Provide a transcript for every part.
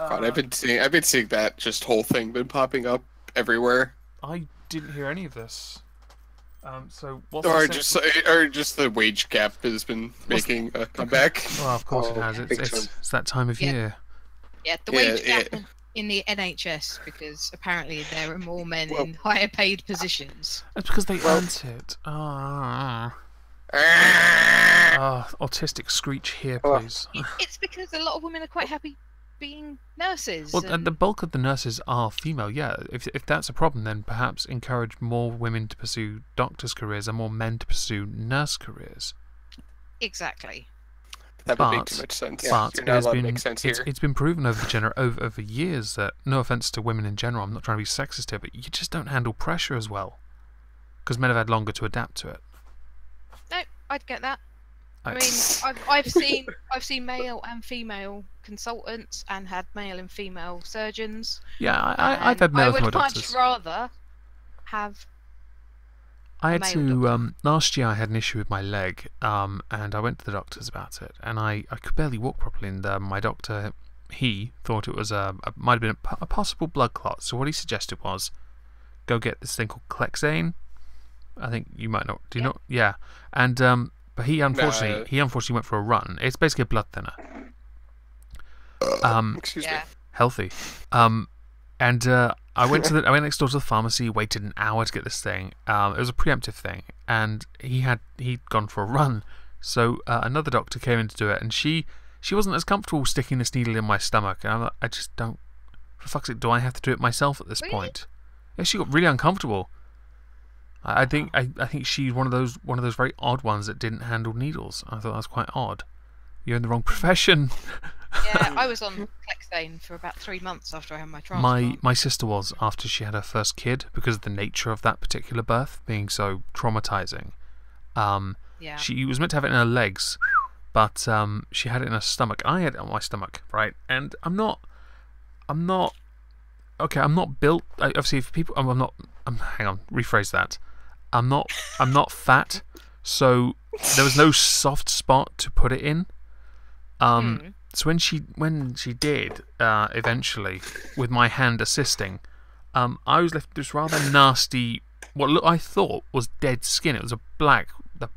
God, I've been seeing that just whole thing been popping up everywhere. I didn't hear any of this. So what's or just the wage gap has been making a comeback. Well, of course it has. It's that time of year. Yeah, the wage gap in the NHS, because apparently there are more men in higher paid positions. It's because they earned it. Autistic screech here, please. It's because a lot of women are quite happy being nurses. Well, and the bulk of the nurses are female, yeah. If that's a problem, then perhaps encourage more women to pursue doctors' careers and more men to pursue nurse careers. Exactly. That would make too much sense. But it's been proven over years that, no offence to women in general, I'm not trying to be sexist here, but you just don't handle pressure as well. Because men have had longer to adapt to it. No, I'd get that. I mean, I've seen male and female consultants and had male and female surgeons. Yeah, I've had male and female doctors. I would much rather have. I had to last year. I had an issue with my leg, and I went to the doctors about it, and I could barely walk properly. And my doctor, he thought it was might have been a possible blood clot. So what he suggested was, go get this thing called Clexane. I think you might not. Do you know? Yeah, and but he unfortunately went for a run. It's basically a blood thinner. Excuse me. Healthy. And I went next door to the pharmacy, waited an hour to get this thing. It was a preemptive thing, and he'd gone for a run. So another doctor came in to do it, and she wasn't as comfortable sticking this needle in my stomach. And I'm like, I just don't. For fuck's sake, do I have to do it myself at this point? Yeah, she got really uncomfortable. I think she's one of those very odd ones that didn't handle needles. I thought that was quite odd. You're in the wrong profession. Yeah, I was on Clexane for about 3 months after I had my transplant. My sister was, after she had her first kid, because of the nature of that particular birth being so traumatizing. She was meant to have it in her legs, but she had it in her stomach. I had it on my stomach, right? And I'm not built. Obviously, if people, hang on, rephrase that. I'm not fat, so there was no soft spot to put it in. So when she did eventually, with my hand assisting, I was left with this rather nasty, what I thought was dead skin. It was the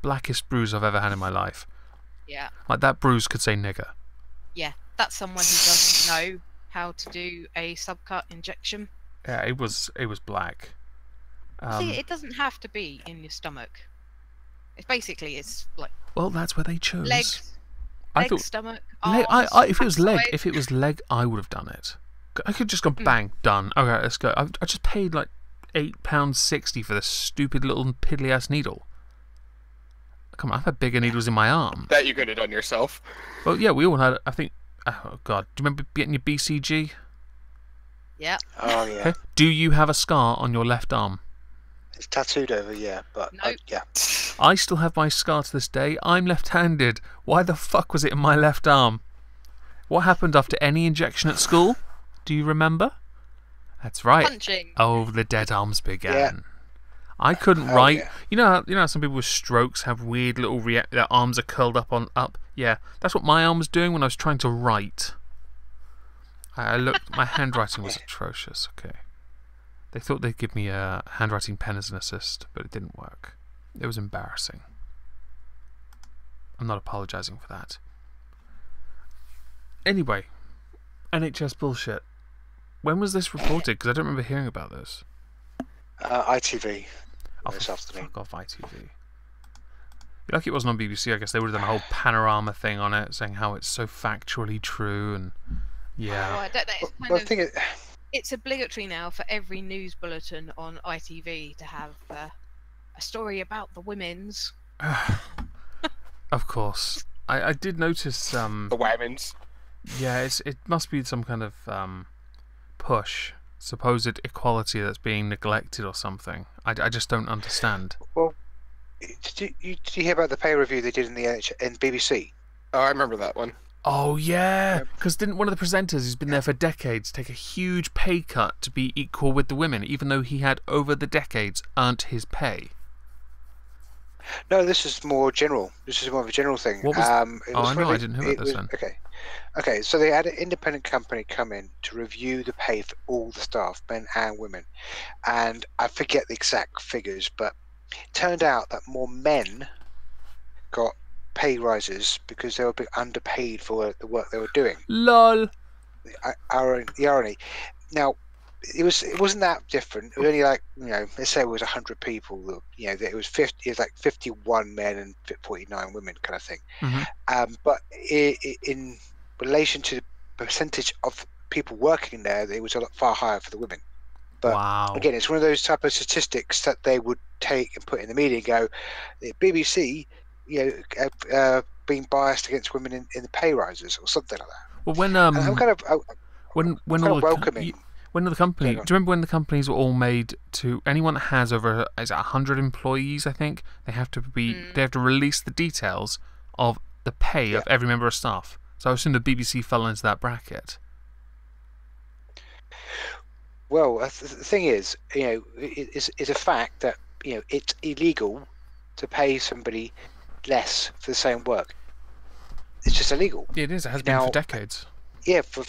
blackest bruise I've ever had in my life. Yeah. Like that bruise could say nigger. Yeah, that's someone who doesn't know how to do a subcut injection. Yeah, it was black. See, it doesn't have to be in your stomach. It's like. Well, that's where they chose. Legs, stomach, arms, if it was leg, I would have done it. I could just go bang, done. Okay, let's go. I just paid like £8.60 for this stupid little piddly ass needle. Come on, I've had bigger needles in my arm. That you could have done yourself. Well, yeah, we all had. I think. Oh God, do you remember getting your BCG? Yeah. Oh yeah. Okay. Do you have a scar on your left arm? It's tattooed over, yeah, but nope. yeah. I still have my scar to this day. I'm left-handed. Why the fuck was it in my left arm? What happened after any injection at school? Do you remember? That's right. Punching. Oh, the dead arms began. Yeah. I couldn't write. Yeah. You know how some people with strokes have weird little their arms are curled up. Yeah, that's what my arm was doing when I was trying to write. I looked. My handwriting was atrocious. Okay. They thought they'd give me a handwriting pen as an assist, but it didn't work. It was embarrassing. I'm not apologising for that. Anyway, NHS bullshit. When was this reported? Because I don't remember hearing about this. ITV this afternoon. Fuck off ITV. Lucky it wasn't on BBC. I guess they would have done a whole panorama thing on it, saying how it's so factually true and yeah. Oh, I don't know. It's it's obligatory now for every news bulletin on ITV to have a story about the women's. Of course. I did notice... the women's. Yeah, it must be some kind of push, supposed equality that's being neglected or something. I just don't understand. Well, did you hear about the pay review they did in BBC? Oh, I remember that one. Oh, yeah, because didn't one of the presenters who's been there for decades take a huge pay cut to be equal with the women, even though he had, over the decades, earned his pay? No, this is more general. This is more of a general thing. What was... I didn't hear about this then. Okay. Okay, so they had an independent company come in to review the pay for all the staff, men and women. And I forget the exact figures, but it turned out that more men got pay rises because they were a bit underpaid for the work they were doing. Lol. The irony. Now, it wasn't that different. It was only like, let's say it was 100 people. That it was 50. It was like 51 men and 49 women, kind of thing. But in relation to the percentage of people working there, it was a lot far higher for the women. But wow. Again, it's one of those type of statistics that they would take and put in the media and go, the BBC, being biased against women in the pay rises or something like that. Well, when And I'm kind of welcoming. When the company, do you remember when the companies were all made to anyone that has over 100 employees? I think they have to release the details of the pay of every member of staff. So I assume the BBC fell into that bracket. Well, the thing is, it's a fact that it's illegal to pay somebody less for the same work. It's just illegal. Yeah, it is. It has been for decades. Yeah, for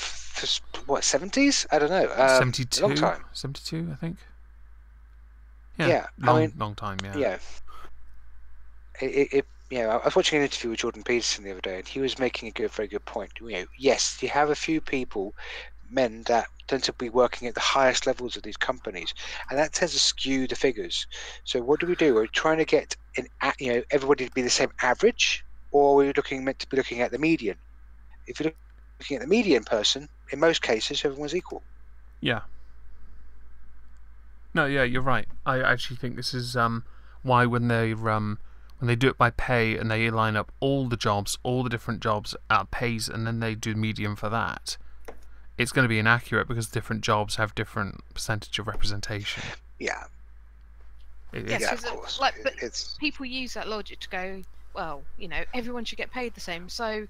what, 70s? I don't know. 72. Long time. 72, I think. Yeah, long time. Yeah. Yeah. I was watching an interview with Jordan Peterson the other day, and he was making a very good point. Yes, you have a few people, men, that tend to be working at the highest levels of these companies, and that tends to skew the figures. So what do? We're trying to get everybody to be the same average, or are we meant to be looking at the median? If you're looking at the median person, in most cases, everyone's equal. Yeah. No, yeah, you're right. I actually think this is why when they do it by pay and they line up all the jobs, all the different jobs at pays, and then they do median for that, it's going to be inaccurate because different jobs have different percentage of representation. Yeah. Yes, of course. People use that logic to go, well, everyone should get paid the same. So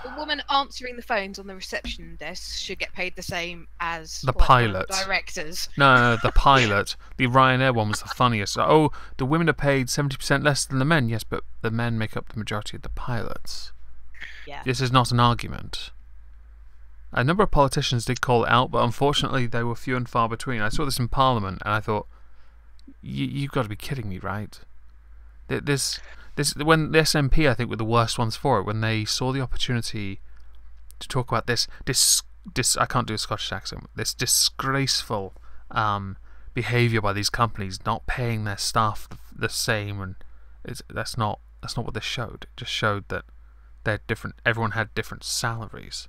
the woman answering the phones on the reception desk should get paid the same as the pilot. Directors. No, the pilot. The Ryanair one was the funniest. Oh, the women are paid 70% less than the men. Yes, but the men make up the majority of the pilots. Yeah. This is not an argument. A number of politicians did call it out, but unfortunately they were few and far between. I saw this in Parliament, and I thought, you've got to be kidding me, right? When the SNP, I think, were the worst ones for it, when they saw the opportunity to talk about this I can't do a Scottish accent, this disgraceful behaviour by these companies not paying their staff the same, and that's not what this showed. It just showed that they're different. Everyone had different salaries.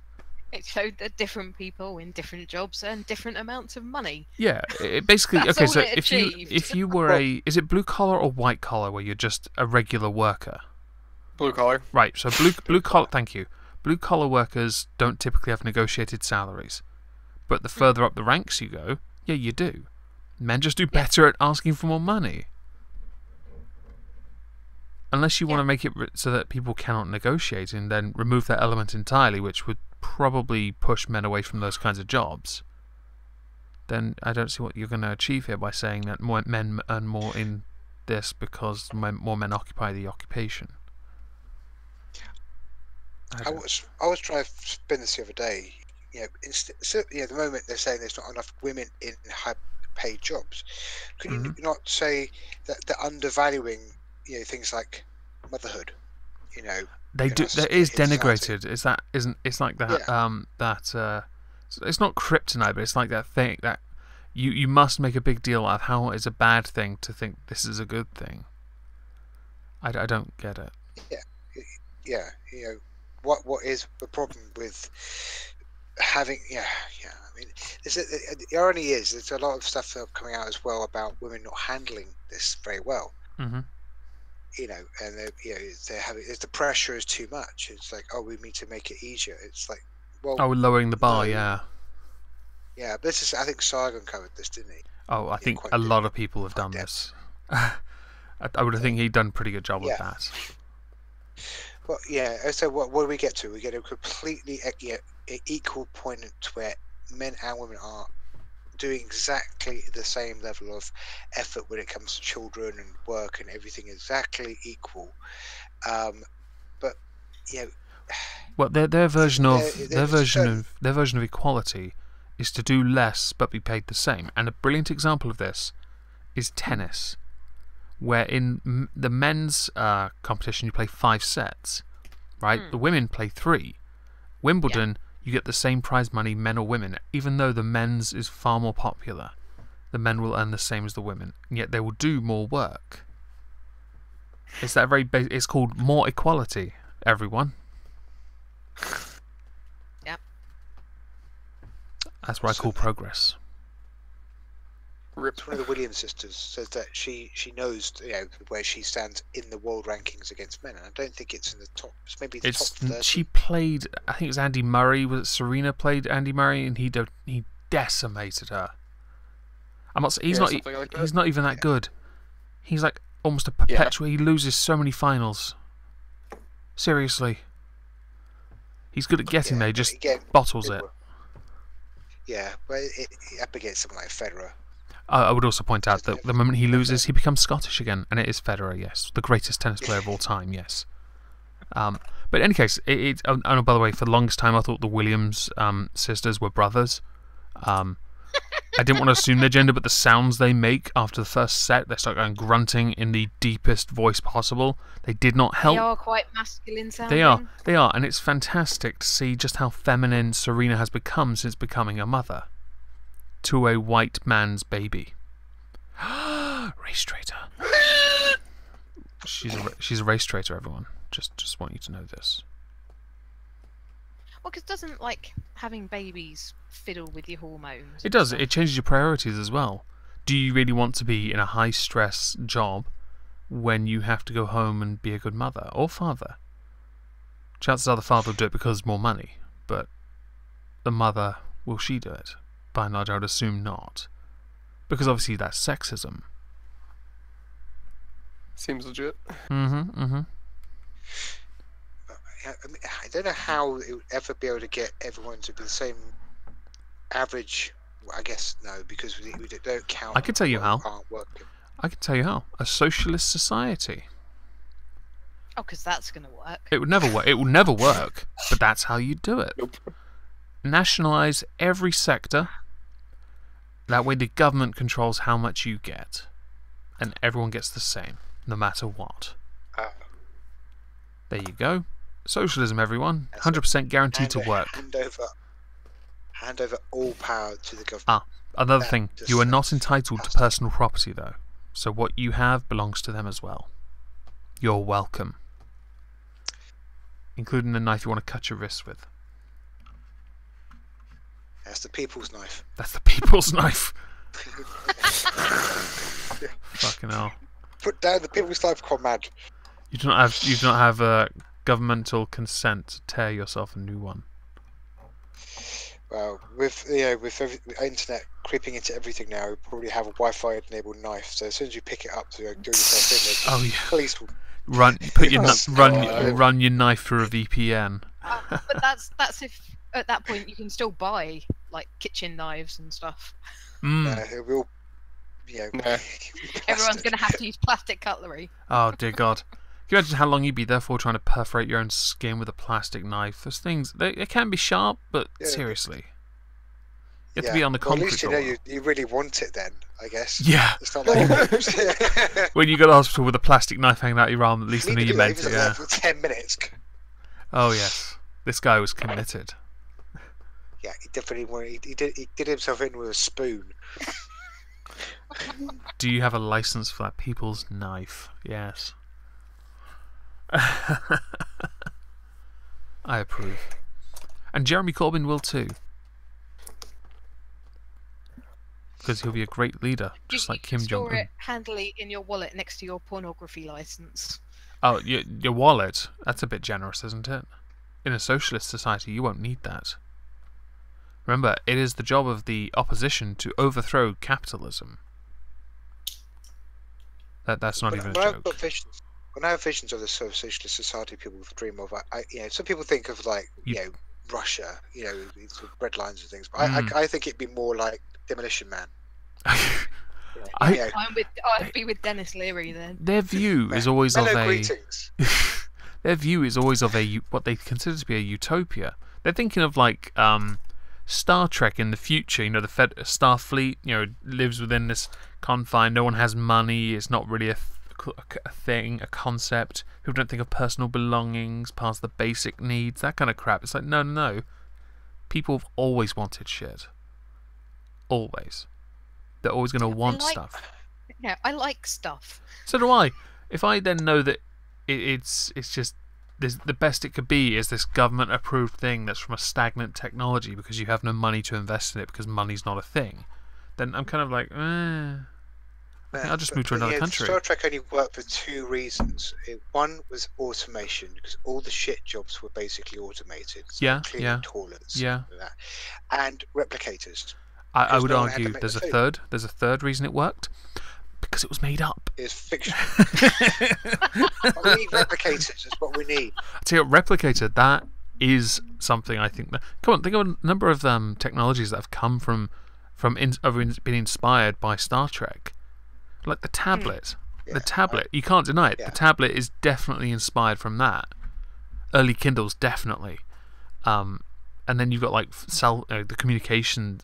It showed that different people in different jobs earn different amounts of money. Yeah, it basically. That's okay, all so it if you were is it blue collar or white collar, where you're just a regular worker? Blue collar. Right. So blue collar. Thank you. Blue collar workers don't typically have negotiated salaries, but the further up the ranks you go, yeah, you do. Men just do better at asking for more money. Unless you want to make it so that people cannot negotiate, and then remove that element entirely, which would probably push men away from those kinds of jobs, then I don't see what you're going to achieve here by saying that more men earn more in this because more men occupy the occupation. I was trying to spin this the other day. The moment they're saying there's not enough women in high-paid jobs, could you not say that they're undervaluing things like motherhood? They do. There is denigrated. It's like that. It's not kryptonite, but it's like that thing that you must make a big deal out of how it's a bad thing to think this is a good thing. I don't get it. Yeah. What is the problem with having? Yeah. I mean, the irony is there's a lot of stuff coming out as well about women not handling this very well. Mm-hmm. And they're having. The pressure is too much. It's like, we need to make it easier. It's like, well, we're lowering the bar, no. yeah. Yeah, but I think Sargon covered this, didn't he? Oh, I think a lot of people have done this. I would think he'd done a pretty good job with that. Well, yeah. So what do we get to? We get a completely equal point where men and women are doing exactly the same level of effort when it comes to children and work and everything, exactly equal. But Well, their version of equality is to do less but be paid the same. And a brilliant example of this is tennis, where in the men's competition you play 5 sets, right? The women play 3. Wimbledon, you get the same prize money, men or women, even though the men's is far more popular. The men will earn the same as the women, and yet they will do more work. It's that it's called more equality, everyone. Yep. That's what I call progress. One of the Williams sisters says that she knows where she stands in the world rankings against men, and I don't think it's in the top. Maybe the top 30. She played. I think it was Andy Murray. Was it Serena played Andy Murray, and he decimated her. I'm not. He's not. He's not even that good. He's like almost a perpetual. He loses so many finals. Seriously. He's good at getting there. He just bottles it. Yeah, but up against someone like Federer. I would also point out that the moment he loses, he becomes Scottish again, and it is Federer, yes, the greatest tennis player of all time, yes. But in any case, oh, by the way, for the longest time, I thought the Williams sisters were brothers. I didn't want to assume their gender, but the sounds they make after the first set, they start going grunting in the deepest voice possible. They did not help. They are quite masculine sounding. They are, and it's fantastic to see just how feminine Serena has become since becoming a mother to a white man's baby. Race traitor. She's a race traitor, everyone. Just want you to know this. Well, because doesn't having babies fiddle with your hormones? It does. It changes your priorities as well. Do you really want to be in a high-stress job when you have to go home and be a good mother or father? Chances are the father will do it because more money, but the mother, will she do it? By and large, I would assume not. Because obviously that's sexism. Seems legit. I don't know how it would ever be able to get everyone to be the same average. Well, I guess no, because we don't count. I can tell you how. Working. I can tell you how. A socialist society. Oh, because that's going to work. It would never work. It will never work. But that's how you do it. Nope. Nationalize every sector. That way the government controls how much you get. And everyone gets the same, no matter what. There you go. Socialism, everyone. 100% guaranteed to work. Hand over all power to the government. Another thing. You are not entitled to personal property, though. So what you have belongs to them as well. You're welcome. Including the knife you want to cut your wrists with. That's the people's knife. That's the people's knife. Fucking hell. Put down the people's knife, comrade. You do not have governmental consent to tear yourself a new one. Well, with internet creeping into everything now, we probably have a Wi-Fi enabled knife. So as soon as you pick it up to do yourself in, police will run your knife through a VPN. But that's if at that point you can still buy kitchen knives and stuff. It will. Everyone's going to have to use plastic cutlery. Oh dear God. Can you imagine how long you'd be there for trying to perforate your own skin with a plastic knife? Those things, they can be sharp, but seriously. You have to be on the concrete. At least you really want it then, I guess. Yeah. It's not like... When you go to hospital with a plastic knife hanging out your arm, at least I know you meant it, yeah. For 10 minutes. Oh yes. This guy was committed. Yeah, he definitely he did himself in with a spoon. Do you have a license for that people's knife? Yes. I approve. And Jeremy Corbyn will too. Because he'll be a great leader, just like Kim Jong-un. Store it handily in your wallet next to your pornography license. Oh, your wallet? That's a bit generous, isn't it? In a socialist society, you won't need that. Remember, it is the job of the opposition to overthrow capitalism. That's not even a joke. When I have visions of this sort of socialist society people dream of, some people think of Russia, bread lines and things. But I think it'd be more like Demolition Man. I'd be with Dennis Leary then. Their view is always of a. their view is always of what they consider to be a utopia. They're thinking of like Star Trek in the future. You know, the Starfleet, you know, lives within this confine. No one has money. It's not really a thing, a concept. People don't think of personal belongings, past the basic needs, that kind of crap. It's like, no. People have always wanted shit. Always. They're always going to want stuff. Yeah, I like stuff. So do I. If I then know that it's just the best it could be is this government-approved thing that's from a stagnant technology because you have no money to invest in it because money's not a thing, then I'm kind of like, I'll just move to another country. Star Trek only worked for two reasons. One was automation, because all the shit jobs were basically automated. So cleaning toilets. Yeah. And replicators. I would argue there's a third. There's a third reason it worked. Because it was made up. It's fiction. We need replicators. That's what we need. I tell you what, replicator, that is something I think that... Come on, think of a number of technologies that have come from being inspired by Star Trek. Like the tablet. The tablet. You can't deny it. Yeah. The tablet is definitely inspired from that. Early Kindles, definitely. And then you've got like the communication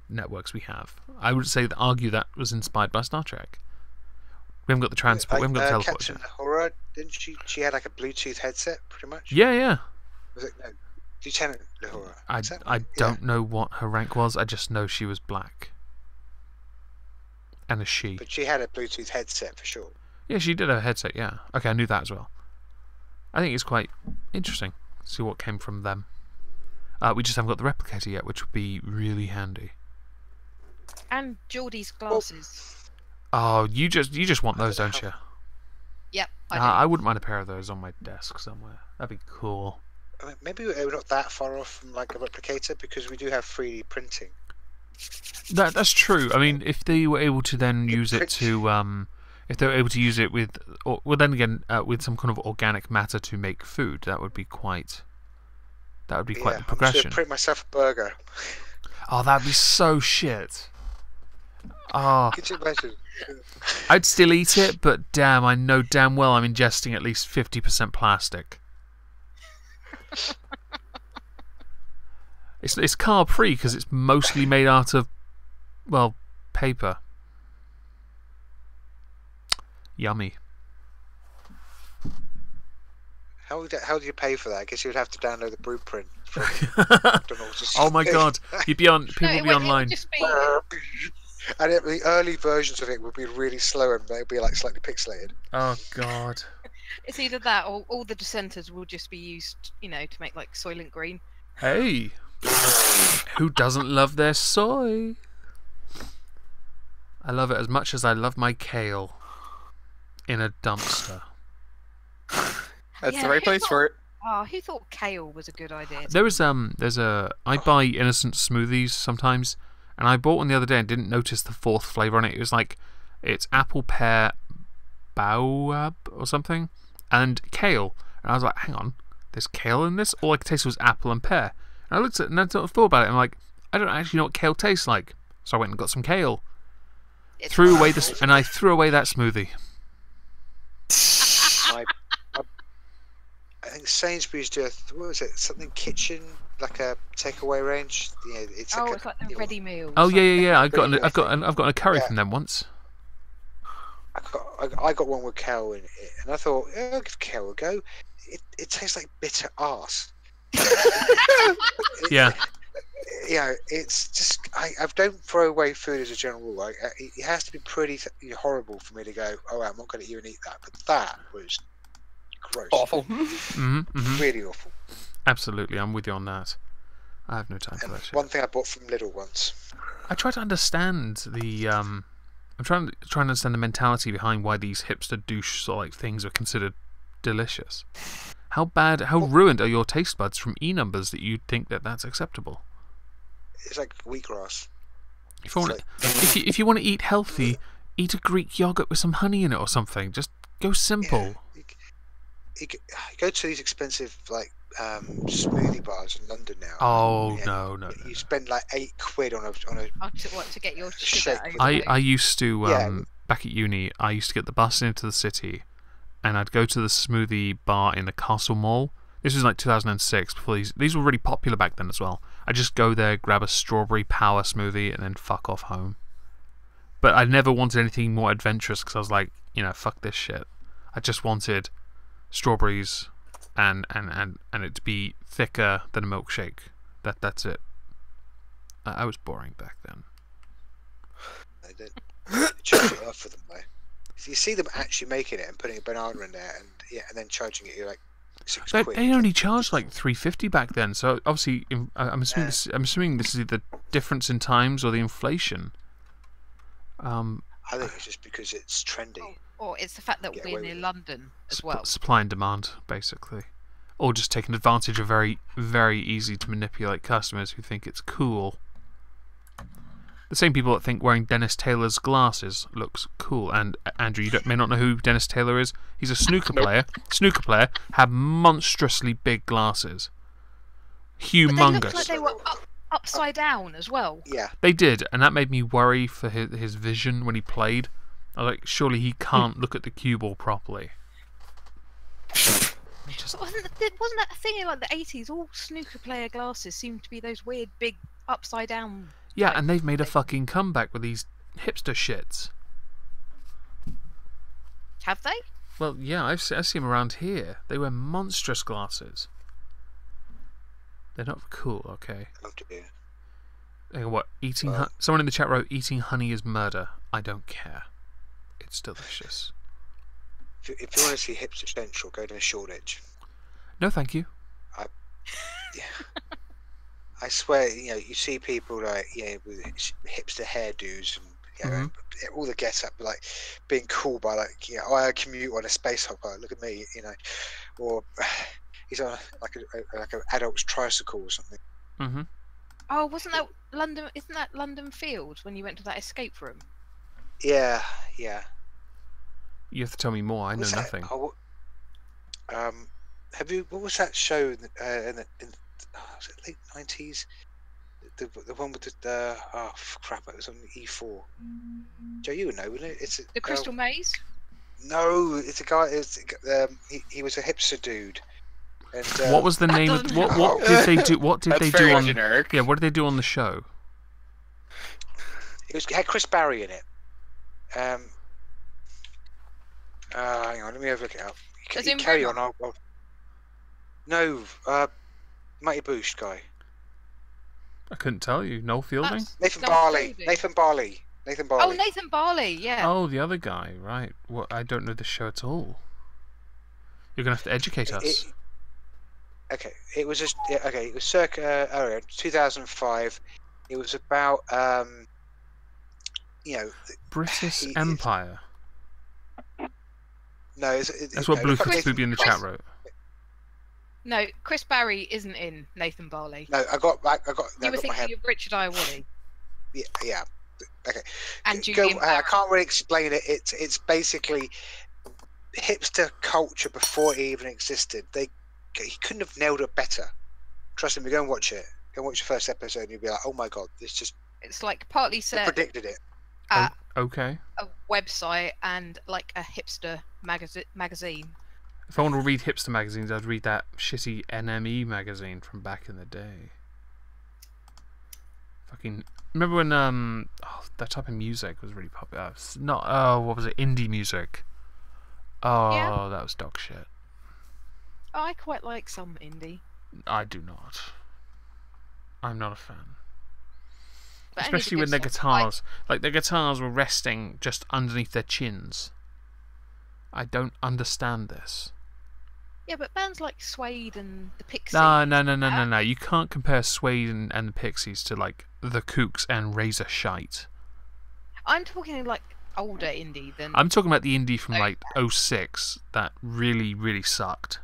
networks we have. I would argue that was inspired by Star Trek. We haven't got the transport. We haven't got the teleport. Captain Uhura, didn't she? She had like a Bluetooth headset, pretty much. Yeah. Was it Lieutenant Uhura? I don't know what her rank was. I just know she was black. And a she. But she had a Bluetooth headset for sure. Yeah, she did have a headset. Yeah. Okay, I knew that as well. I think it's quite interesting to see what came from them. We just haven't got the replicator yet, which would be really handy. And Geordie's glasses. Oh, you just want those, don't you? Yep, I wouldn't mind a pair of those on my desk somewhere. That'd be cool. I mean, maybe we're not that far off from like a replicator because we do have 3D printing. That's true. I mean, if they were able to then use it to if they were able to use it with, then again, with some kind of organic matter to make food, that would be quite the progression. I'm just gonna print myself a burger. Oh, that'd be so shit. Oh. Could you imagine? I'd still eat it, but damn, I know damn well I'm ingesting at least 50% plastic. It's carb free because it's mostly made out of, well, paper. Yummy. How do you pay for that? I guess you'd have to download the blueprint from McDonald's. Oh my god, people would be online. And the early versions of it would be really slow and they'd be like slightly pixelated. Oh god. It's either that or all the dissenters will just be used, to make like Soylent Green. Hey, who doesn't love their soy? I love it as much as I love my kale in a dumpster. That's the right place for it. Oh, who thought kale was a good idea? I buy innocent smoothies sometimes, and I bought one the other day and didn't notice the fourth flavour on it. It was like, it's apple, pear, baobab or something, and kale. And I was like, hang on, there's kale in this? All I could taste was apple and pear. And I looked at it and I thought about it, and I'm like, I don't actually know what kale tastes like. So I went and got some kale. I threw away that smoothie. I think Sainsbury's do something kitchen, like a takeaway range. Yeah, it's like the ready meal. Oh yeah. I've got a curry from them once. I got one with kale in it, and I thought, I'll give kale a go. It tastes like bitter arse. Yeah. It's just I don't throw away food as a general rule. It has to be pretty horrible for me to go, I'm not going to even eat that. But that was gross. Awful. Really awful. Absolutely, I'm with you on that. I have no time for that shit. One thing I bought from Lidl once. I try to understand the I'm trying to understand the mentality behind why these hipster douche sort of like things are considered delicious. How ruined are your taste buds from E-numbers that you think that that's acceptable? It's like wheatgrass. If you want to eat healthy, eat a Greek yogurt with some honey in it or something. Just go simple. Yeah, you go to these expensive smoothie bars in London now. Oh no! You spend like £8 on a. To get your sugar? I used to back at uni. I used to get the bus into the city, and I'd go to the smoothie bar in the Castle Mall. This was like 2006. Before these were really popular back then as well. I'd just go there, grab a strawberry power smoothie, and then fuck off home. But I never wanted anything more adventurous because I was like, fuck this shit. I just wanted strawberries and it to be thicker than a milkshake. That's it. I was boring back then. They did. Charge it up for them though. So you see them actually making it and putting a banana in there, and then charging it you like £6. They only charged like $3.50 back then. So obviously, I'm assuming this is the difference in times or the inflation. I think it's just because it's trendy. Or it's the fact that we're near London as well. Supply and demand, basically. Or just taking advantage of very, very easy to manipulate customers who think it's cool. The same people that think wearing Dennis Taylor's glasses looks cool. And Andrew, you may not know who Dennis Taylor is. He's a snooker player. Snooker player had monstrously big glasses. Humongous. But they looked like they were upside down as well. Yeah. They did, and that made me worry for his vision when he played. I was like, surely he can't look at the cue ball properly. Wasn't that a thing in like the 80s? All snooker player glasses seemed to be those weird big upside down. Yeah, and they've made a fucking comeback with these hipster shits. Have they? Well, yeah, I see them around here. They wear monstrous glasses. They're not cool, okay. Oh dear. What? Someone in the chat wrote, eating honey is murder. I don't care. It's delicious. If you want to see hipster central, go to the Shoreditch. No, thank you. I swear, you see people like, with hipster hairdos and all the get-up, like being cool by like, I commute on a space hopper. Look at me, or he's on like an adult's tricycle or something. Mm-hmm. Oh, wasn't that London? Isn't that London Field when you went to that escape room? Yeah. You have to tell me more. I know nothing. Have you? What was that show in was it late 90s? The one with the crap! It was on E4. Joe, you would know, wouldn't it? It's the Crystal Maze. No, it's a guy. He was a hipster dude. And, what was the name of what did they do? What did they do on? Generic. Yeah, what did they do on the show? It had Chris Barry in it. Hang on, let me have a look it up. You carry on. No, Mighty Boosh guy. I couldn't tell you. Noel Fielding? Nathan Barley. Oh, Nathan Barley, yeah. Oh, the other guy, right. Well, I don't know the show at all. You're going to have to educate us. It was circa 2005. It was about, British Empire. No, that's what Blue Cthulhu-Kin in the chat wrote. No, Chris Barry isn't in Nathan Barley. No, I got. You were thinking of Richard Iowati. Yeah. Okay. And Julian I can't really explain it. It's basically hipster culture before it even existed. He couldn't have nailed it better. Trust me, go and watch it. Go and watch the first episode, and you'll be like, "Oh my god, this just." It's like partly set. Predicted it. Okay. A website and like a hipster magazine. If I want to read hipster magazines, I'd read that shitty NME magazine from back in the day. Fucking remember when that type of music was really popular. What was it? Indie music. Oh, yeah. That was dog shit. I quite like some indie. I do not. I'm not a fan. But especially when their guitars, their guitars were resting just underneath their chins. I don't understand this. Yeah, but bands like Suede and the Pixies. No. You can't compare Suede and the Pixies to like the Kooks and Razor Shite. I'm talking like older indie than. I'm talking about the indie from like 06 that really, really sucked.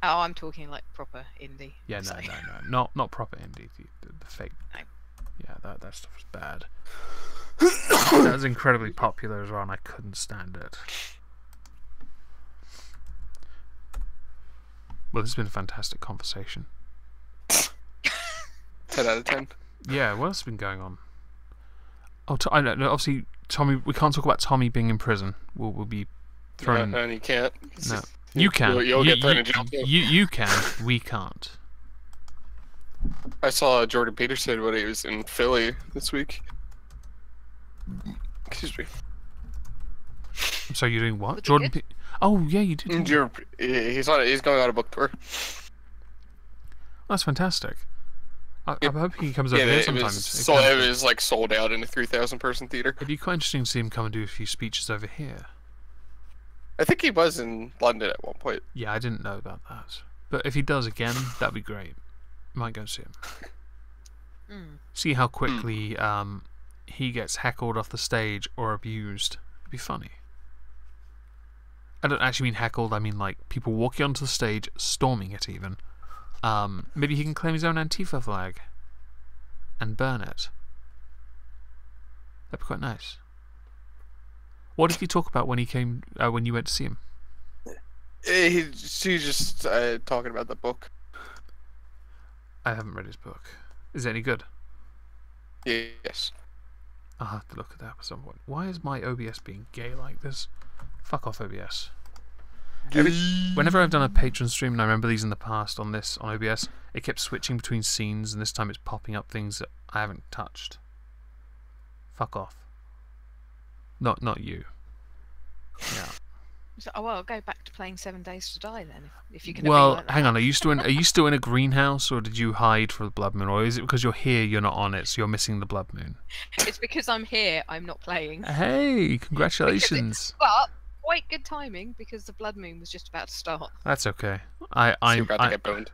Oh, I'm talking like proper indie. Yeah, no, not proper indie. The fake. No. Yeah, that stuff was bad. That was incredibly popular as well, and I couldn't stand it. Well, this has been a fantastic conversation. 10 out of 10. Yeah, what else has been going on? Oh, I know. Obviously, Tommy. We can't talk about Tommy being in prison. We'll be thrown. No, and you can't. No, you can. You'll get thrown in jail too. You can. We can't. I saw Jordan Peterson when he was in Philly this week. Excuse me. So you're doing what? Jordan? Oh yeah, you did. He's going on a book tour. That's fantastic. I hope he comes over here sometimes. It was like sold out in a 3,000 person theater. It'd be quite interesting to see him come and do a few speeches over here. I think he was in London at one point. Yeah, I didn't know about that. But if he does again, that'd be great. Might go see him. See how quickly he gets heckled off the stage or abused. It'd be funny. I don't actually mean heckled, I mean like people walking onto the stage, storming it even. Maybe he can claim his own Antifa flag and burn it. That'd be quite nice. What did he talk about when he came? When you went to see him? He's just talking about the book. I haven't read his book. Is it any good? Yes. I'll have to look at that at some point. Why is my OBS being gay like this? Fuck off, OBS. Whenever I've done a Patron stream, and I remember these in the past on OBS, it kept switching between scenes, and this time it's popping up things that I haven't touched. Fuck off. Not you. Yeah. So, well, I'll go back to playing 7 Days to Die then, if you can. Well, hang on. Are you still in a greenhouse, or did you hide for the blood moon, or is it because you're here, you're not on it, so you're missing the blood moon? It's because I'm here, I'm not playing. Hey, congratulations! But quite good timing because the blood moon was just about to start. That's okay. I'm about to get boned.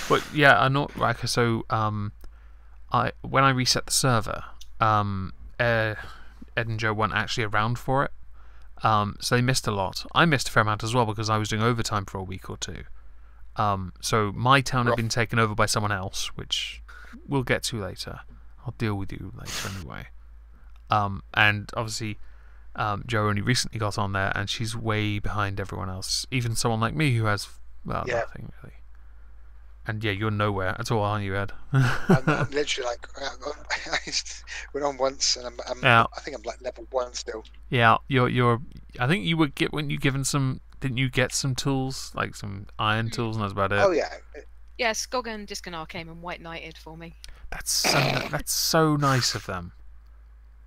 But yeah, I'm not right. So when I reset the server, Ed and Joe weren't actually around for it. So they missed a lot. I missed a fair amount as well because I was doing overtime for a week or two. So my town had been taken over by someone else, which we'll get to later. I'll deal with you later anyway. And obviously, Joe only recently got on there, and she's way behind everyone else. Even someone like me who has nothing really. And yeah, you're nowhere at all, aren't you, Ed? I'm literally like, I went on once, and I think I'm like level 1 still. Yeah, you're. I think you would get when you given some. Didn't you get some tools, like some iron tools, and that's about it? Oh yeah. Yeah, Skog and Discanar came and white knighted for me. That's so nice of them.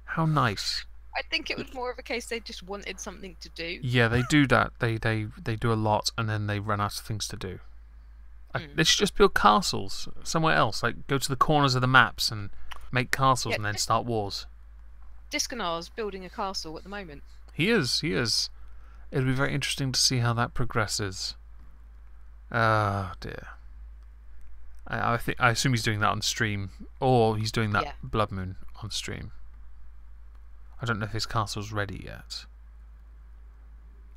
How nice. I think it was more of a case they just wanted something to do. Yeah, they do that. They do a lot, and then they run out of things to do. They should just build castles somewhere else. Like go to the corners of the maps and make castles, and then start wars. Discanar's building a castle at the moment. He is. It'll be very interesting to see how that progresses. Oh dear. I assume he's doing that on stream, or he's doing that blood moon on stream. I don't know if his castle's ready yet.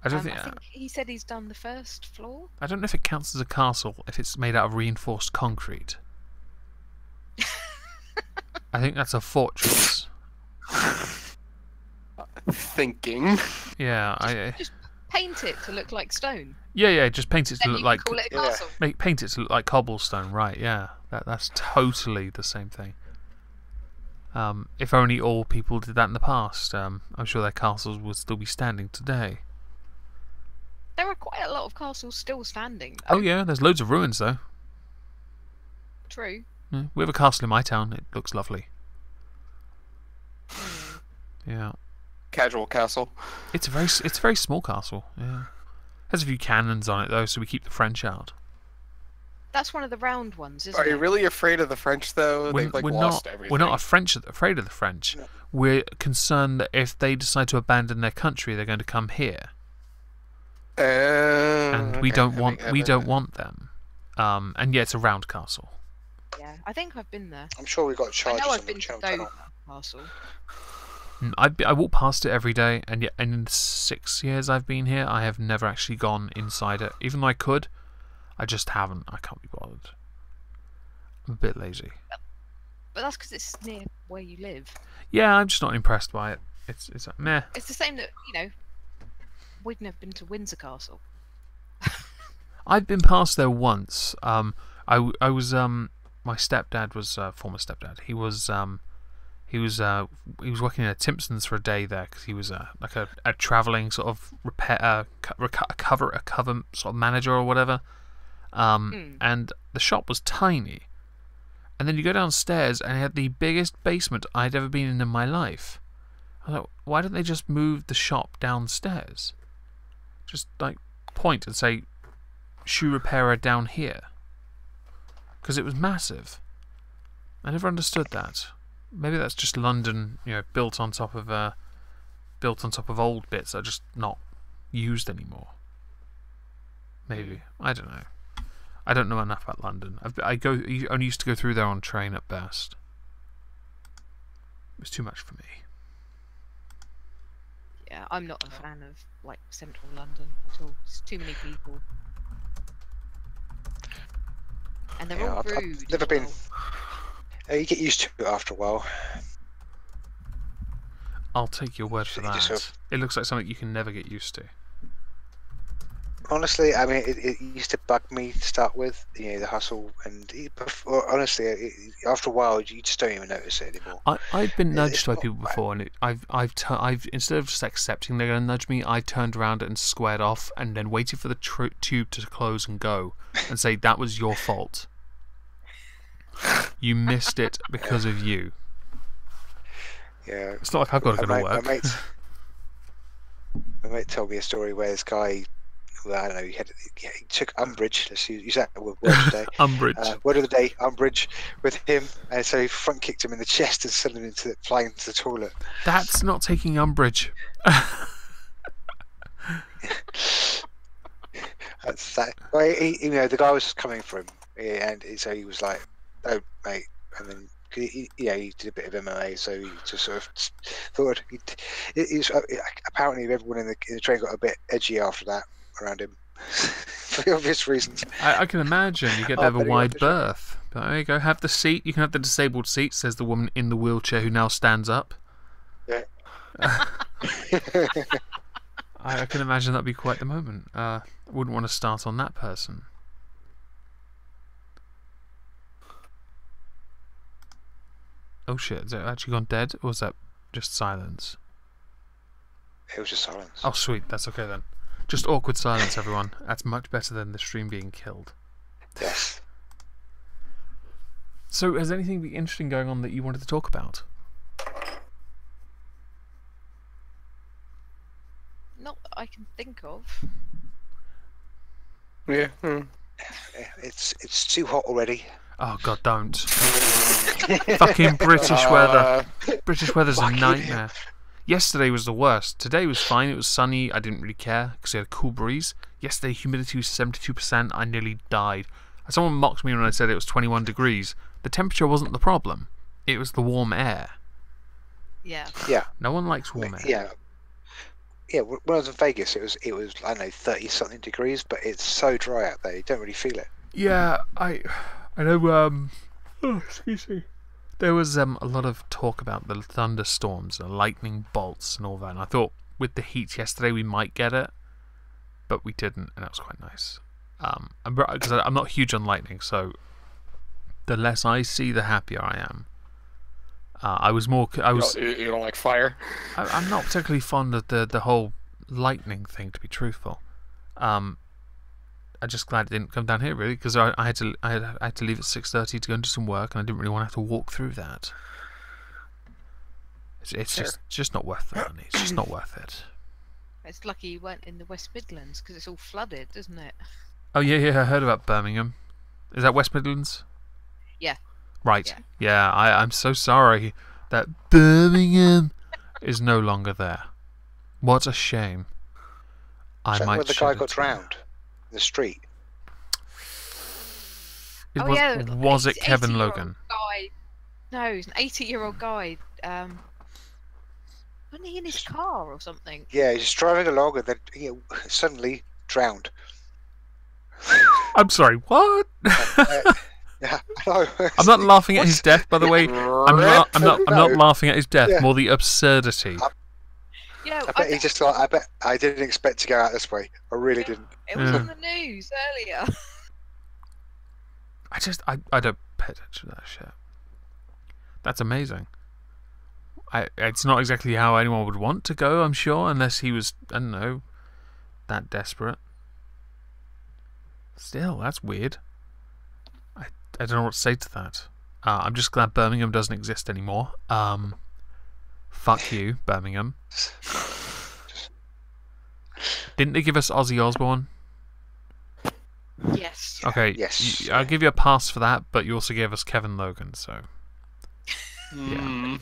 I think he said he's done the first floor. I don't know if it counts as a castle if it's made out of reinforced concrete. I think that's a fortress. Thinking. Yeah, just paint it to look like stone. Yeah, just paint it to look like. Call it a castle. Paint it to look like cobblestone, right? Yeah, that's totally the same thing. If only all people did that in the past, I'm sure their castles would still be standing today. There are quite a lot of castles still standing, though. Oh yeah, there's loads of ruins though. True. Yeah, we have a castle in my town. It looks lovely. Yeah. Casual castle. It's a very small castle. Yeah. Has a few cannons on it though, so we keep the French out. That's one of the round ones, isn't it? Are you really afraid of the French though? They've lost everything. We're not afraid of the French. No. We're concerned that if they decide to abandon their country, they're going to come here. And we don't want them. And yeah, it's a round castle. Yeah, I think I've been there. I'm sure we've got charges. I know I've been to Dover Castle. I walk past it every day, and yet in the 6 years I've been here, I have never actually gone inside it. Even though I could, I just haven't. I can't be bothered. I'm a bit lazy. But that's because it's near where you live. Yeah, I'm just not impressed by it. It's like, meh. It's the same that, we've never been to Windsor Castle. I've been past there once. I was my stepdad was former stepdad. He was He was working in a Timpson's for a day there because he was like a traveling sort of repair cover sort of manager or whatever. And the shop was tiny. And then you go downstairs and it had the biggest basement I'd ever been in my life. I was like, why don't they just move the shop downstairs? Just like point and say, shoe repairer down here. Because it was massive. I never understood that. Maybe that's just London, built on top of old bits that are just not used anymore. Maybe. I don't know. I don't know enough about London. I only used to go through there on train at best. It was too much for me. Yeah, I'm not a fan of like central London at all. It's too many people, and they're all rude. I've never been. You get used to it after a while. I'll take your word for that. It looks like something you can never get used to. Honestly, I mean, it used to bug me to start with, the hustle, and honestly, after a while, you just don't even notice it anymore. I've been nudged by people before, and I've instead of just accepting they're going to nudge me, I turned around and squared off, and then waited for the tube to close and go, and say that was your fault. You missed it because of you. Yeah, it's not like I've got to go to work. My mate told me a story where this guy. Well, I don't know. He took umbrage. Let's use that word today. Umbrage. Word of the day. Umbrage with him, and so he front kicked him in the chest and sent him flying into the toilet. That's not taking umbrage. That's that. Well, the guy was just coming for him, and so he was like, "Oh, mate," and then. He did a bit of MMA, so he just sort of thought apparently everyone in the train got a bit edgy after that around him for the obvious reasons. I can imagine you get there with a wide berth. But there you go, have the seat. You can have the disabled seat, says the woman in the wheelchair who now stands up. Yeah. I can imagine that'd be quite the moment. I wouldn't want to start on that person. Oh shit, is it actually gone dead, or was that just silence? It was just silence. Oh sweet, that's okay then. Just awkward silence, everyone. That's much better than the stream being killed. Yes. So, has anything been interesting going on that you wanted to talk about? Not that I can think of. Yeah. It's too hot already. Oh god, don't. Fucking British weather. British weather's a nightmare. Yesterday was the worst. Today was fine. It was sunny. I didn't really care because it had a cool breeze. Yesterday, humidity was 72%. I nearly died. Someone mocked me when I said it was 21 degrees. The temperature wasn't the problem. It was the warm air. Yeah. Yeah. No one likes warm air. Yeah. Yeah, when I was in Vegas, it was I don't know 30-something degrees, but it's so dry out there, you don't really feel it. Yeah, I know. Oh, excuse me. There was a lot of talk about the thunderstorms, the lightning bolts, and all that. And I thought with the heat yesterday we might get it, but we didn't, and that was quite nice. Because I'm not huge on lightning, so the less I see, the happier I am. You don't like fire? I'm not particularly fond of the whole lightning thing, to be truthful. I'm just glad it didn't come down here, really, because I had to leave at 6:30 to go and do some work, and I didn't really want to have to walk through that. It's just not worth the money. It's just not worth it. It's lucky you weren't in the West Midlands, because it's all flooded, isn't it? Oh yeah, I heard about Birmingham. Is that West Midlands? Yeah. Right. Yeah, I'm so sorry that Birmingham is no longer there. What a shame. Is that where the guy got drowned? The street. Was it Kevin Logan? Guy. No, he's an 80-year-old guy. Wasn't he in his car or something? Yeah, he's just driving along and then suddenly drowned. I'm sorry, what? Yeah, I'm not laughing at his death, by the way. I'm not laughing at his death. Yeah. More the absurdity. I bet he just thought. I didn't expect to go out this way. I really didn't. It was on the news earlier. I don't pay attention to that shit. That's amazing. It's not exactly how anyone would want to go, I'm sure, unless he was, I don't know, that desperate. Still, that's weird. I don't know what to say to that. I'm just glad Birmingham doesn't exist anymore. Fuck you, Birmingham. Didn't they give us Ozzy Osbourne? Yes. Okay. Yes. I'll give you a pass for that, but you also gave us Kevin Logan, so. Yeah.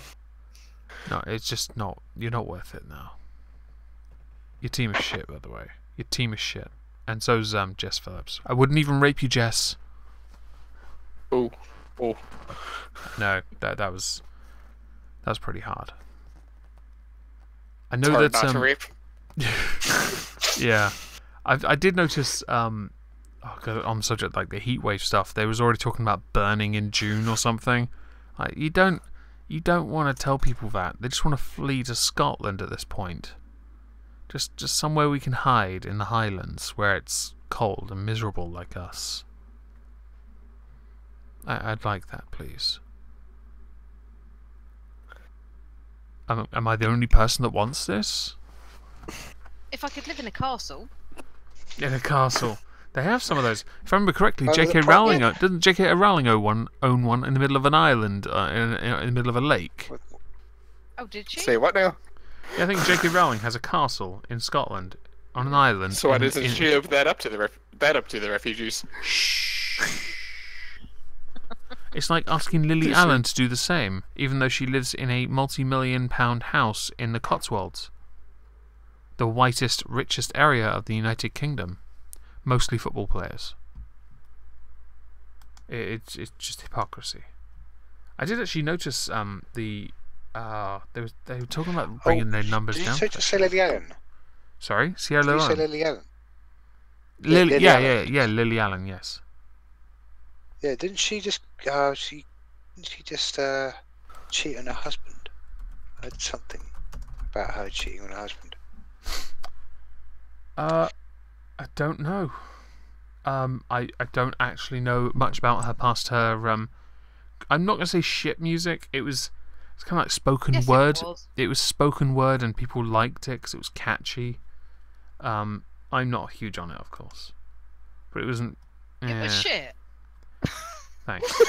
No, it's just not. You're not worth it now. Your team is shit, by the way. Your team is shit, and so's Jess Phillips. I wouldn't even rape you, Jess. Oh. No, that was pretty hard. I know It's hard that not to rape. Yeah, I did notice. On the subject like the heatwave stuff, they was already talking about burning in June or something. Like, you don't want to tell people that. They just want to flee to Scotland at this point. Just somewhere we can hide in the Highlands where it's cold and miserable like us. I'd like that, please. Am I the only person that wants this? If I could live in a castle. In a castle. They have some of those. If I remember correctly, J.K. Rowling doesn't J.K. Rowling own one in the middle of an island, in the middle of a lake? Oh, did she? Say what now? Yeah, I think J.K. Rowling has a castle in Scotland on an island. So why doesn't she open that up to the refugees? It's like asking Lily Allen to do the same, even though she lives in a multi-million-pound house in the Cotswolds, the whitest, richest area of the United Kingdom. Mostly football players. It's just hypocrisy. I did actually notice they were talking about bringing their numbers down. Did you say Lily Allen? Sorry, Sierra Did Leone. you say Lily Allen? Lily Allen, yes. Yeah, didn't she just cheat on her husband? I heard something about her cheating on her husband. I don't know. I don't actually know much about her past her. I'm not gonna say shit music. It's kind of like spoken word. It was spoken word, and people liked it because it was catchy. I'm not huge on it, of course, but it wasn't. It was shit. Thanks.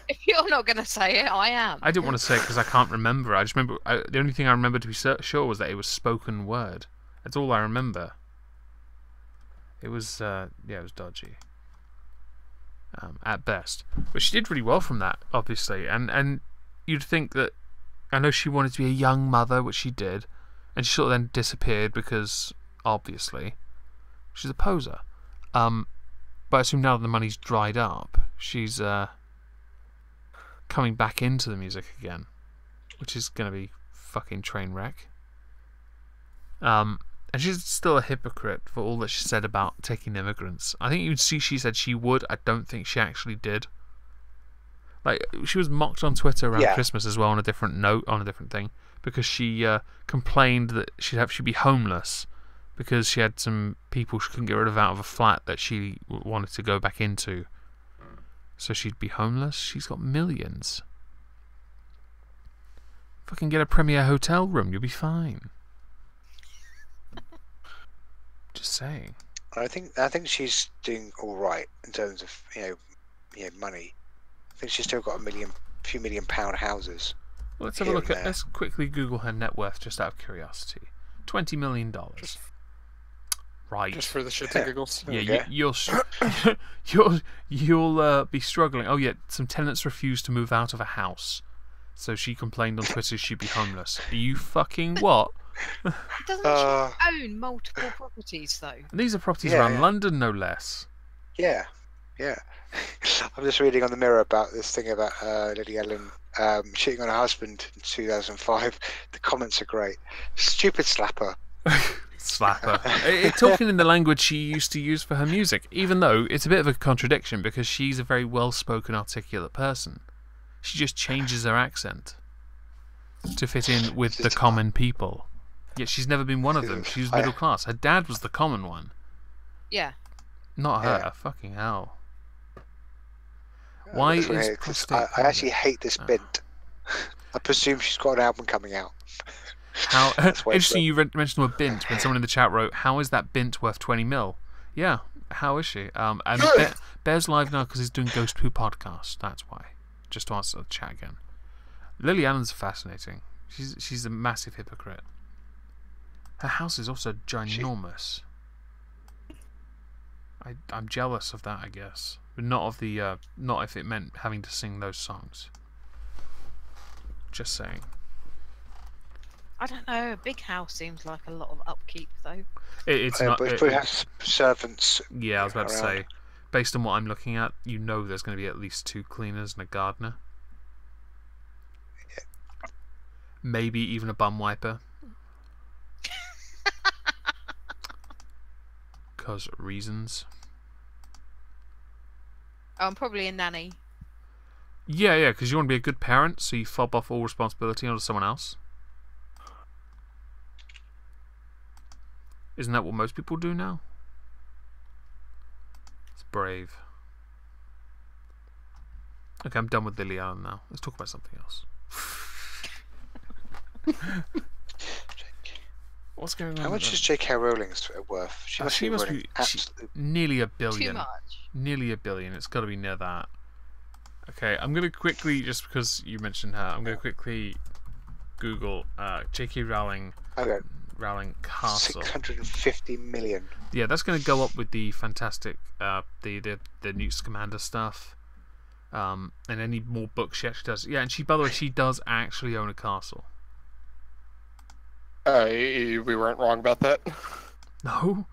If you're not gonna say it, I am. I didn't want to say it because I can't remember. I just remember the only thing I remember to be sure was that it was spoken word. That's all I remember. It was it was dodgy at best, but she did really well from that, obviously. And you'd think that, I know she wanted to be a young mother, which she did, and she sort of then disappeared because obviously she's a poser. But I assume now that the money's dried up, she's coming back into the music again, which is going to be fucking train wreck. And she's still a hypocrite for all that she said about taking immigrants. I think you'd see she said she would. I don't think she actually did. Like, she was mocked on Twitter around Christmas as well on a different note, on a different thing, because she complained that she'd be homeless because she had some people she couldn't get rid of out of a flat that she wanted to go back into. So she'd be homeless. She's got millions. Fucking get a Premier hotel room, you'll be fine. Just saying. I think she's doing all right in terms of money. I think she's still got a few million pound houses. Well, let's have a look at. Let's quickly Google her net worth just out of curiosity. $20 million. Right. Just for the shits and giggles. Yeah, Okay. you'll be struggling. Oh yeah, some tenants refused to move out of a house, so she complained on Twitter she'd be homeless. Are you fucking what? Doesn't she own multiple properties though? And these are properties around London, no less. Yeah. I'm just reading on the Mirror about this thing about Lily Allen cheating on her husband in 2005. The comments are great. Stupid slapper. Slapper. Talking in the language she used to use for her music, even though it's a bit of a contradiction because she's a very well-spoken, articulate person. She just changes her accent to fit in with the common people. Yet she's never been one of them. She was middle class. Her dad was the common one. Yeah. Not her. Yeah. Fucking hell. Why is I actually hate this bint. I presume she's got an album coming out. How interesting you mentioned the word bint when someone in the chat wrote, "How is that bint worth 20 mil?" Yeah, how is she? And Bear's live now because he's doing Ghost Poo podcast. That's why. Just to answer the chat again. Lily Allen's fascinating. She's a massive hypocrite. Her house is also ginormous. I'm jealous of that, I guess, but not of the not if it meant having to sing those songs. Just saying. I don't know. A big house seems like a lot of upkeep, though. It's not. But if we have servants. Yeah, I was about to say. Based on what I'm looking at, you know, there's going to be at least 2 cleaners and a gardener. Yeah. Maybe even a bum wiper. Because reasons. I'm probably a nanny. Yeah, because you want to be a good parent, so you fob off all responsibility onto someone else. Isn't that what most people do now? It's brave. Okay, I'm done with Lily Allen now. Let's talk about something else. What's going on? How much is J.K. Rowling's worth? She must be nearly $1 billion. Too much. Nearly $1 billion. It's got to be near that. Okay, I'm going to quickly, just because you mentioned her, I'm going to quickly Google J.K. Rowling. Okay. Rowling Castle. 650 million. Yeah, that's going to go up with the fantastic, the Newt Scamander stuff, and any more books she actually does. Yeah, and by the way, she does actually own a castle. We weren't wrong about that. No,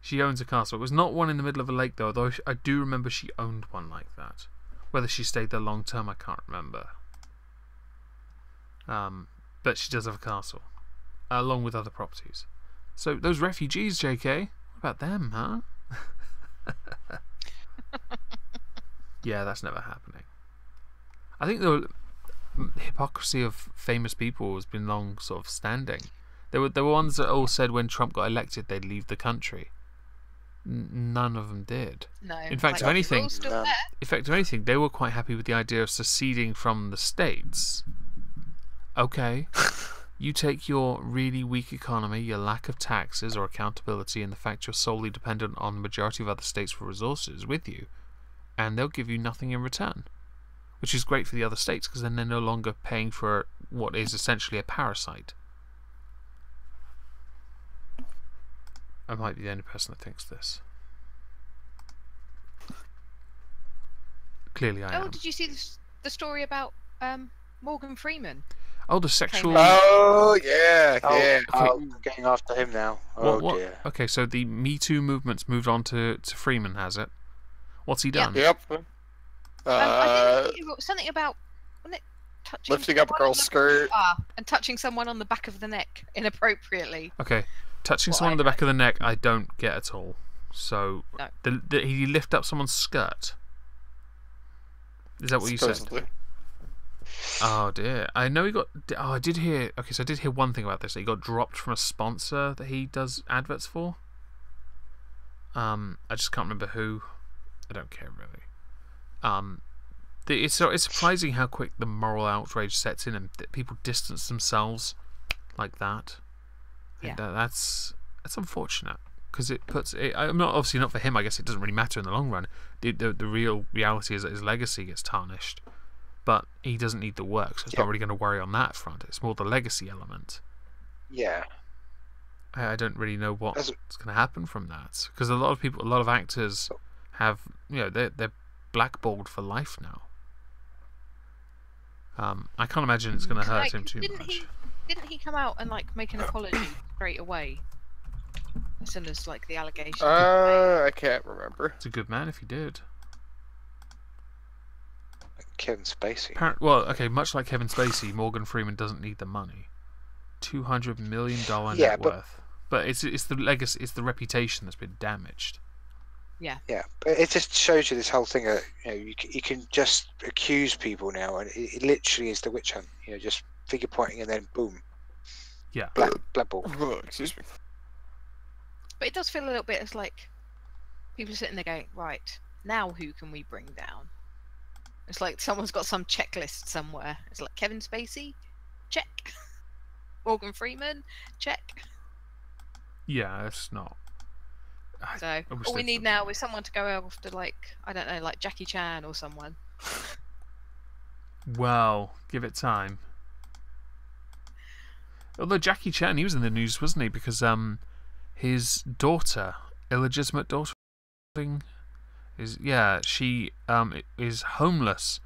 she owns a castle. It was not one in the middle of a lake, though I do remember she owned one like that. Whether she stayed there long term, I can't remember. But she does have a castle, along with other properties. So those refugees, JK, what about them, huh? Yeah, that's never happening. I think the hypocrisy of famous people has been long sort of standing. There were ones that all said when Trump got elected they'd leave the country. None of them did. No. In fact, if anything, they were quite happy with the idea of seceding from the States. Okay, you take your really weak economy, your lack of taxes or accountability, and the fact you're solely dependent on the majority of other states for resources with you, and they'll give you nothing in return. Which is great for the other states, because then they're no longer paying for what is essentially a parasite. I might be the only person that thinks this. Clearly I am. Oh, did you see the story about Morgan Freeman? Oh, the sexual... Oh, yeah, yeah. I'm getting after him now. Oh, dear. Okay, so the Me Too movement's moved on to Freeman, has it? What's he done? Yep. I think it was something about touching lifting up a girl's skirt and touching someone on the back of the neck inappropriately. Okay, touching someone on the back of the neck, I don't get at all. So, no. He lift up someone's skirt. Is that what you said? Oh dear, I know he got. Oh, I did hear. Okay, so I did hear one thing about this. He got dropped from a sponsor that he does adverts for. I just can't remember who. I don't care really. It's surprising how quick the moral outrage sets in and people distance themselves like that. Yeah. And that's unfortunate because it puts. I'm not obviously not for him. I guess it doesn't really matter in the long run. The real reality is that his legacy gets tarnished, but he doesn't need the work, so it's not really going to worry on that front. It's more the legacy element. Yeah. I don't really know what's going to happen from that because a lot of actors have they're blackballed for life now. I can't imagine it's going to hurt him too much. Didn't he come out and make an apology straight away as soon as the allegation? I can't remember. It's a good man if he did. Kevin Spacey. Much like Kevin Spacey, Morgan Freeman doesn't need the money. $200 million net worth. But it's the legacy, it's the reputation that's been damaged. Yeah. Yeah, but it just shows you this whole thing that you can just accuse people now, and it literally is the witch hunt. Just finger pointing and then boom. Yeah. Blackball. Excuse me. But it does feel a little bit as people are sitting there going, right, now who can we bring down? It's like someone's got some checklist somewhere. It's like Kevin Spacey, check. Morgan Freeman, check. Yeah, it's not. So all we need now is someone to go after, like, I don't know, like Jackie Chan or someone. Well, give it time. Although Jackie Chan, he was in the news, wasn't he? Because his daughter, illegitimate daughter, she is homeless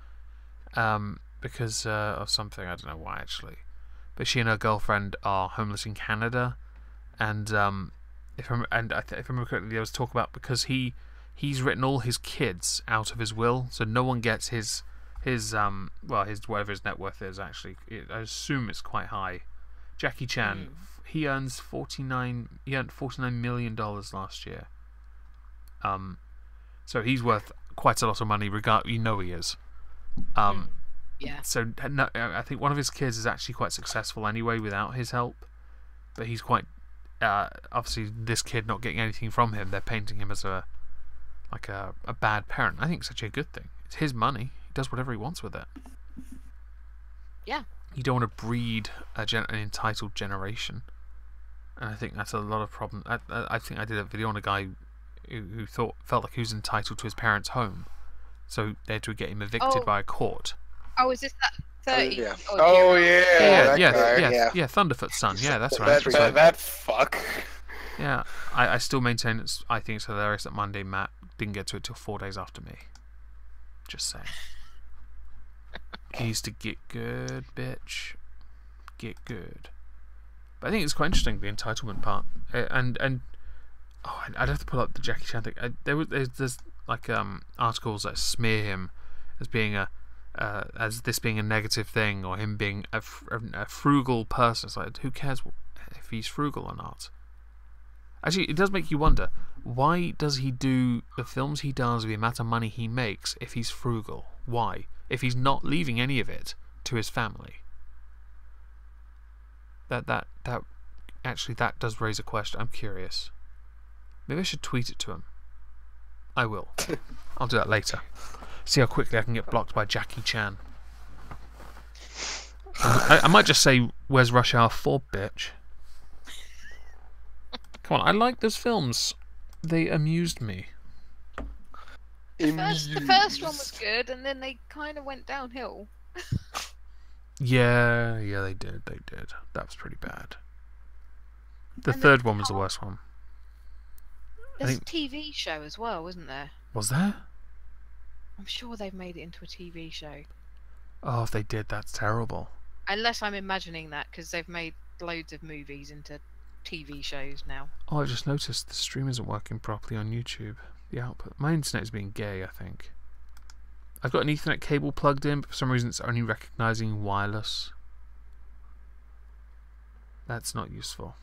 because of something. I don't know why actually, but she and her girlfriend are homeless in Canada, and if I remember correctly, there was talk about because he's written all his kids out of his will, so no one gets his whatever his net worth is. Actually, I assume it's quite high. Jackie Chan, he earned $49 million last year. So he's worth quite a lot of money. He is. Yeah. So no, I think one of his kids is actually quite successful anyway without his help. But he's quite obviously this kid not getting anything from him. They're painting him as a bad parent. I think it's such a good thing. It's his money. He does whatever he wants with it. Yeah. You don't want to breed an entitled generation, and I think that's a lot of problem. I think I did a video on a guy who felt like he was entitled to his parents' home, so they had to get him evicted by a court. Oh, is this that 30? Yeah, Thunderfoot's son. Yeah, that's right. That fuck. Yeah, I still maintain I think it's hilarious that Monday Matt didn't get to it till 4 days after me. Just saying. He used to get good, bitch. Get good. But I think it's quite interesting, the entitlement part. And I'd have to pull up the Jackie Chan thing. There's like articles that smear him as being as this being a negative thing, or him being a frugal person. It's like, who cares if he's frugal or not? Actually, it does make you wonder, why does he do the films he does with the amount of money he makes if he's frugal? Why? If he's not leaving any of it to his family. That does raise a question. I'm curious. Maybe I should tweet it to him. I will. I'll do that later. See how quickly I can get blocked by Jackie Chan. I might just say, where's Rush Hour 4, bitch? Come on, I like those films. They amused me. The first one was good, and then they kind of went downhill. Yeah, they did. That was pretty bad. The third one was the worst one. There's a TV show as well, wasn't there? Was there? I'm sure they've made it into a TV show. Oh, if they did, that's terrible. Unless I'm imagining that, because they've made loads of movies into TV shows now. Oh, I just noticed the stream isn't working properly on YouTube. The output. My internet is being gay, I think. I've got an Ethernet cable plugged in, but for some reason it's only recognising wireless. That's not useful.